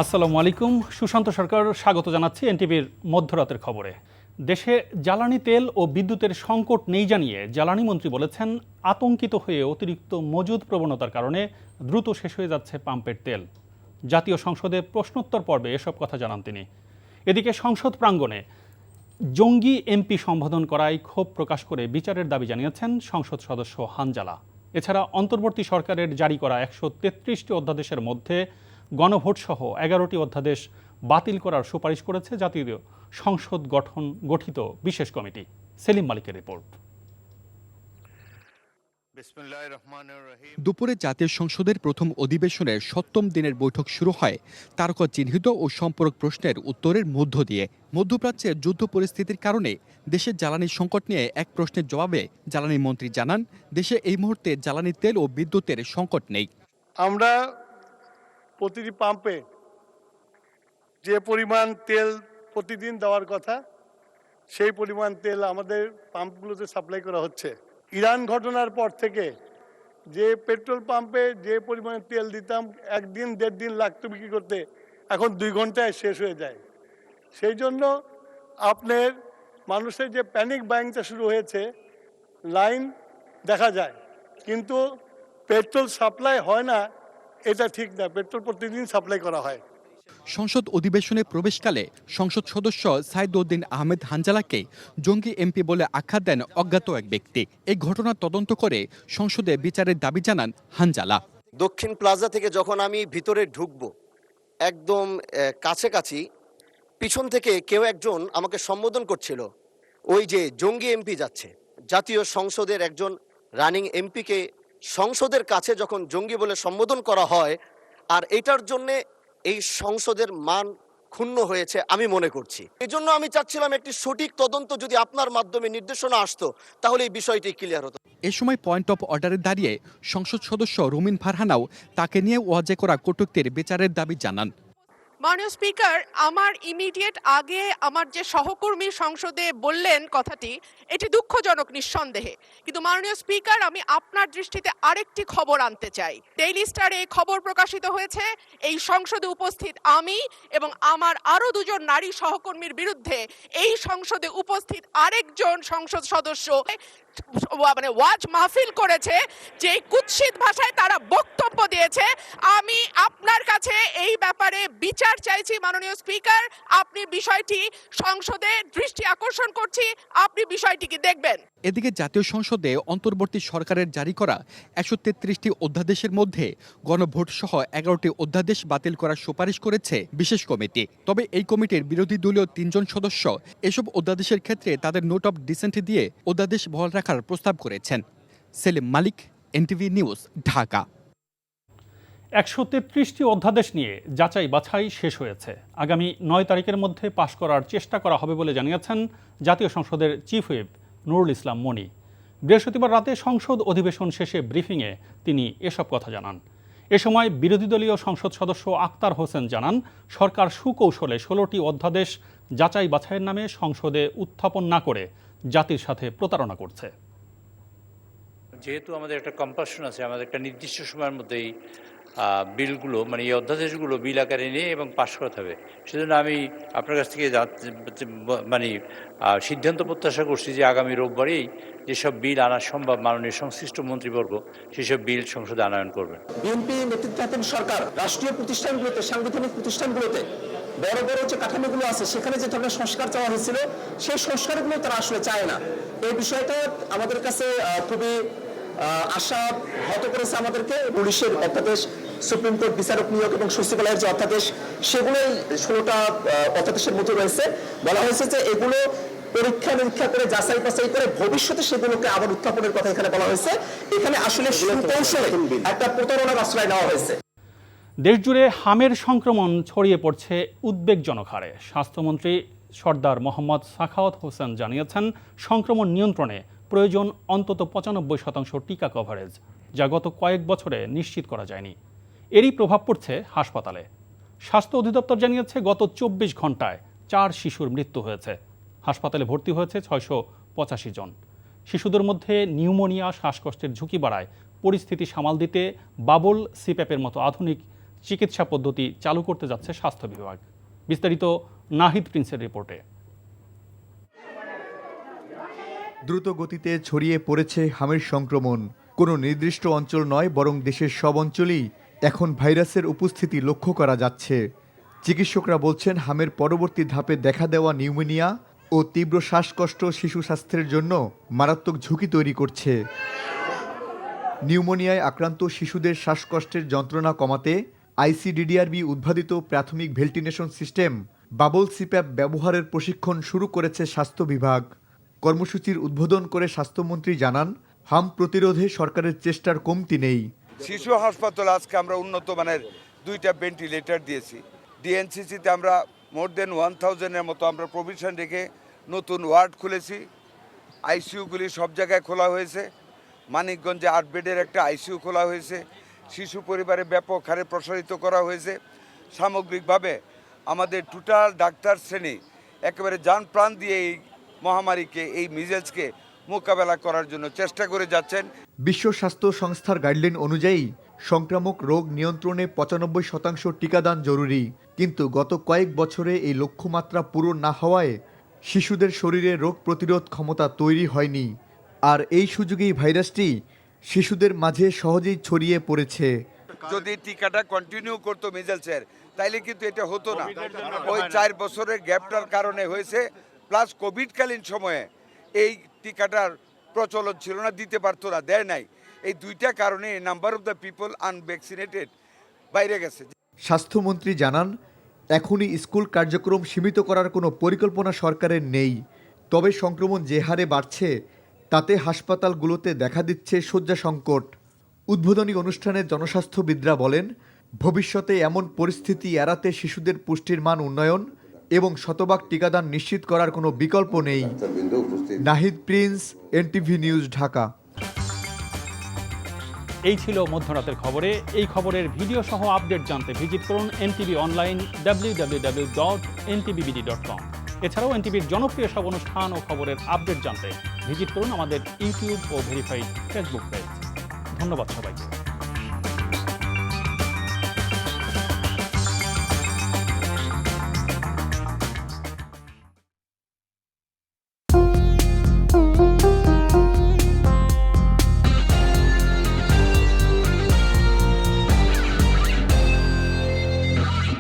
আসসালামু আলাইকুম, সুশান্ত সরকার স্বাগত জানাচ্ছি এনটিভির মধ্যরাতের খবরে। দেশে জ্বালানি তেল ও বিদ্যুতের সংকট নেই জানিয়ে জ্বালানি মন্ত্রী বলেছেন, আতঙ্কিত হয়ে অতিরিক্ত মজুদ প্রবণতার কারণে দ্রুত শেষ হয়ে যাচ্ছে পাম্পের তেল। জাতীয় সংসদে প্রশ্নোত্তর পর্বে এসব কথা জানান তিনি। এদিকে সংসদ প্রাঙ্গণে জঙ্গি এমপি সম্বোধন করায় ক্ষোভ প্রকাশ করে বিচারের দাবি জানিয়েছেন সংসদ সদস্য হানজালা। এছাড়া অন্তর্বর্তী সরকারের জারি করা 133টি অধ্যাদেশের মধ্যে গণভোট সহ 11টি অধ্যাদেশ বাতিল করার সুপারিশ করেছে জাতীয় সংসদ গঠিত বিশেষ কমিটি। সেলিম মালিকের রিপোর্ট। দুপুরে জাতীয় সংসদের প্রথম অধিবেশনের 7ম দিনের বৈঠক শুরু হয় তারকা চিহ্নিত ও সম্পর্ক প্রশ্নের উত্তরের মধ্য দিয়ে। মধ্যপ্রাচ্যের যুদ্ধ পরিস্থিতির কারণে দেশের জ্বালানি সংকট নিয়ে এক প্রশ্নের জবাবে জ্বালানি মন্ত্রী জানান, দেশে এই মুহূর্তে জ্বালানি তেল ও বিদ্যুতের সংকট নেই। আমরা প্রতিটি পাম্পে যে পরিমাণ তেল প্রতিদিন দেওয়ার কথা, সেই পরিমাণ তেল আমাদের পাম্পগুলোতে সাপ্লাই করা হচ্ছে। ইরান ঘটনার পর থেকে যে পেট্রোল পাম্পে যে পরিমাণে তেল দিতাম, একদিন 1.5 দিন লাগতো বিক্রি করতে, এখন 2 ঘন্টায় শেষ হয়ে যায়। সেই জন্য আপনার মানুষের যে প্যানিক বাইংটা শুরু হয়েছে, লাইন দেখা যায় কিন্তু পেট্রোল সাপ্লাই হয় না, এটা ঠিক না। পেট্রোল প্রতিদিন সাপ্লাই করা হয়। সংসদ অধিবেশনে প্রবেশকালে সংসদ সদস্য সাইদউদ্দিন আহমেদ হানজালাকে জঙ্গি এমপি বলে আখ্যা দেন অজ্ঞাত এক ব্যক্তি। এই ঘটনা তদন্ত করে সংসদে বিচারের দাবি জানান হানজালা। দক্ষিণ প্লাজা থেকে যখন আমি ভিতরে ঢুকবো, একদম কাছাকাছি পিছন থেকে কেউ একজন আমাকে সম্বোধন করছিল, ওই যে জঙ্গি এমপি যাচ্ছে। জাতীয় সংসদের একজন রানিং এমপিকে সংসদের কাছে যখন জঙ্গি বলে সম্বোধন করা হয়, আর এটার জন্যে এই সংসদের মান ক্ষুণ্ণ হয়েছে আমি মনে করছি। এই জন্য আমি চাচ্ছিলাম একটি সঠিক তদন্ত যদি আপনার মাধ্যমে নির্দেশনা আসতো, তাহলে এই বিষয়টি ক্লিয়ার হতো। এ সময় পয়েন্ট অফ অর্ডারে দাঁড়িয়ে সংসদ সদস্য রুমিন ফারহানাও তাকে নিয়ে ওয়াজে করা কটূক্তির বিচারের দাবি জানান। মাননীয় স্পিকার, আমার ইমিডিয়েট আগে আমার যে সহকর্মী সংসদে বললেন কথাটি, এটি দুঃখজনক নিঃসন্দেহে। কিন্তু মাননীয় স্পিকার, আমি আপনার দৃষ্টিতে আরেকটি খবর আনতে চাই। ডেইলি স্টারে এই খবর প্রকাশিত হয়েছে, এই সংসদে উপস্থিত আমি এবং আমার আরো 2জন নারী সহকর্মীর বিরুদ্ধে এই সংসদে উপস্থিত আরেকজন সংসদ সদস্য ওয়াজ মাহফিল করেছে, যে কুৎসিত ভাষায় তারা বক্তব্য দিয়েছে। আমি আপনার কাছে এই ব্যাপারে বিচার চাইছি মাননীয় স্পিকার। আপনি বিষয়টি সংসদে দৃষ্টি আকর্ষণ করছি, আপনি বিষয়টিকে দেখবেন। এদিকে জাতীয় সংসদে অন্তর্বর্তী সরকারের জারি করা 133টি অধ্যাদেশের মধ্যে গণভোট সহ 11টি অধ্যাদেশ বাতিল করার সুপারিশ করেছে বিশেষ কমিটি। তবে এই কমিটির বিরোধী দলীয় 3 জন সদস্য এসব অধ্যাদেশের ক্ষেত্রে তাদের নোট অফ ডিসেন্ট দিয়ে অধ্যাদেশ বহাল রাখার প্রস্তাব করেছেন। সেলিম মালিক, এনটিভি নিউজ, ঢাকা। 133টি অধ্যাদেশ নিয়ে যাচাই বাছাই শেষ হয়েছে। আগামী 9 তারিখের মধ্যে পাশ করার চেষ্টা করা হবে বলে জানিয়েছেন জাতীয় সংসদের চিফ হুইপ নুরুল ইসলাম মনি। বৃহস্পতিবার রাতে সংসদ অধিবেশন শেষে ব্রিফিংয়ে তিনি এসব কথা জানান। এ সময় বিরোধী দলীয় সংসদ সদস্য আক্তার হোসেন জানান, সরকার সুকৌশলে 16টি অধ্যাদেশ যাচাই বাছাইয়ের নামে সংসদে উত্থাপন না করে জাতির সাথে প্রতারণা করছে। যেহেতু আমাদের একটা কম্পালশন আছে, আমাদের একটা নির্দিষ্ট সময়ের মধ্যেই বিলগুলো মানে এই অধ্যাদেশগুলো বিল আকারে নিয়ে এবং পাশ করাতে হবে, সেজন্য আমি আপনার কাছ থেকে মানে সিদ্ধান্ত প্রত্যাশা করছি যে আগামী রোববারেই যেসব বিল আনা সম্ভব মাননীয় সংশ্লিষ্ট মন্ত্রীবর্গ সেসব বিল সংসদে আনয়ন করবেন। বিএনপি নেতৃত্বাধীন সরকার রাষ্ট্রীয় প্রতিষ্ঠানগুলোতে, সাংবিধানিক প্রতিষ্ঠানগুলোতে বড় বড় যে কাঠামোগুলো আছে, সেখানে যে ধরনের সংস্কার চাওয়া হয়েছিল, সেই সংস্কারগুলো তারা আসলে চায় না। এই বিষয়টা আমাদের কাছে খুবই আশা হত করেছে আমাদেরকে। পুলিশের অধ্যাদেশ, সুপ্রিম কোর্ট বিচারক নিয়োগ এবং সচিবালয়ের যে অধ্যাদেশ, সেগুলোই 16টা অধ্যাদেশের মধ্যে রয়েছে। বলা হয়েছে যে এগুলো পরীক্ষা নিরীক্ষা করে যাচাই বাছাই করে ভবিষ্যতে সেগুলোকে আবার উত্থাপনের কথা এখানে বলা হয়েছে। এখানে আসলে সুকৌশলে একটা প্রতারণার আশ্রয় নেওয়া হয়েছে। দেশজুড়ে হামের সংক্রমণ ছড়িয়ে পড়ছে উদ্বেগজনক হারে। স্বাস্থ্যমন্ত্রী সর্দার মোহাম্মদ সাখাওয়াত হোসেন জানিয়েছেন, সংক্রমণ নিয়ন্ত্রণে প্রয়োজন অন্তত 95% টিকা কভারেজ, যা গত কয়েক বছরে নিশ্চিত করা যায়নি। এরই প্রভাব পড়ছে হাসপাতালে। স্বাস্থ্য অধিদপ্তর জানিয়েছে, গত 24 ঘন্টায় 4 শিশুর মৃত্যু হয়েছে। হাসপাতালে ভর্তি হয়েছে 685 জন। শিশুদের মধ্যে নিউমোনিয়া, শ্বাসকষ্টের ঝুঁকি বাড়ায় পরিস্থিতি সামাল দিতে বাবল সিপ্যাপের মতো আধুনিক চিকিৎসা পদ্ধতি চালু করতে যাচ্ছে স্বাস্থ্য বিভাগ। বিস্তারিত নাহিদ প্রিন্সের রিপোর্টে। দ্রুত গতিতে ছড়িয়ে পড়েছে হামের সংক্রমণ। কোনো নির্দিষ্ট অঞ্চল নয়, বরং দেশের সব অঞ্চলেই এখন ভাইরাসের উপস্থিতি লক্ষ্য করা যাচ্ছে। চিকিৎসকরা বলছেন, হামের পরবর্তী ধাপে দেখা দেওয়া নিউমোনিয়া ও তীব্র শ্বাসকষ্ট শিশু স্বাস্থ্যের জন্য মারাত্মক ঝুঁকি তৈরি করছে। নিউমোনিয়ায় আক্রান্ত শিশুদের শ্বাসকষ্টের যন্ত্রণা কমাতে আইসিডিডিআরবি উদ্ভাবিত প্রাথমিক ভেন্টিলেশন সিস্টেম বাবল সিপ্যাপ ব্যবহারের প্রশিক্ষণ শুরু করেছে স্বাস্থ্য বিভাগ। কর্মসূচির উদ্বোধন করে স্বাস্থ্যমন্ত্রী জানান, হাম প্রতিরোধে সরকারের চেষ্টার কমতি নেই। শিশু হাসপাতাল আজকে আমরা উন্নত মানের 2টা ভেন্টিলেটর দিয়েছি। ডিএনসিসিতে আমরা মোর দেন 1000-এর মতো আমরা প্রভিশন রেখে নতুন ওয়ার্ড খুলেছি। আইসিইউগুলি সব জায়গায় খোলা হয়েছে। মানিকগঞ্জে 8 বেডের একটা আইসিইউ খোলা হয়েছে। শিশু পরিবারে ব্যাপক হারে প্রসারিত করা হয়েছে। সামগ্রিকভাবে আমাদের টোটাল ডাক্তার শ্রেণী একেবারে যান প্রাণ দিয়ে এই মহামারীকে, এই মিজেলসকে মোকাবেলা করার জন্য চেষ্টা করে যাচ্ছেন। বিশ্ব স্বাস্থ্য সংস্থার গাইডলাইন অনুযায়ী সংক্রামক রোগ নিয়ন্ত্রণে 95% টিকাদান জরুরি। কিন্তু গত কয়েক বছরে এই লক্ষ্যমাত্রা পূরণ না হওয়ায় শিশুদের শরীরে রোগ প্রতিরোধ ক্ষমতা তৈরি হয়নি। আর এই সুযোগেই ভাইরাসটি শিশুদের মাঝে সহজেই ছড়িয়ে পড়েছে। যদি টিকাটা কন্টিনিউ করতো মিজেলসের, তাইলে কিন্তু এটা হতো না। ওই 4 বছরের গ্যাপটার কারণে হয়েছে, প্লাস কোভিডকালীন সময়ে এই টিকাটার প্রচলন ছিল না, দিতে পারতো না, দেয় নাই। এই 2টা কারণে number of the people unvaccinated বাইরে গেছে। স্বাস্থ্যমন্ত্রী জানান, এখনই স্কুল কার্যক্রম সীমিত করার কোনো পরিকল্পনা সরকারের নেই। তবে সংক্রমণ যে হারে বাড়ছে তাতে হাসপাতালগুলোতে দেখা দিচ্ছে শয্যা সংকট। উদ্বোধনী অনুষ্ঠানে জনস্বাস্থ্যবিদরা বলেন, ভবিষ্যতে এমন পরিস্থিতি এড়াতে শিশুদের পুষ্টির মান উন্নয়ন এবং শতভাগ টিকাদান নিশ্চিত করার কোনো বিকল্প নেই। Nahid Prince, NTV news, Dhaka. এই ছিল মধ্যরাতের খবরে। এই খবরের ভিডিও সহ আপডেট জানতে ভিজিট করুন এনটিভি অনলাইন www.ntvbd.com। এছাড়াও এনটিভির জনপ্রিয় সব অনুষ্ঠান ও খবরের আপডেট জানতে ভিজিট করুন আমাদের ইউটিউব ও ভেরিফাইড ফেসবুক পেজ। ধন্যবাদ সবাইকে।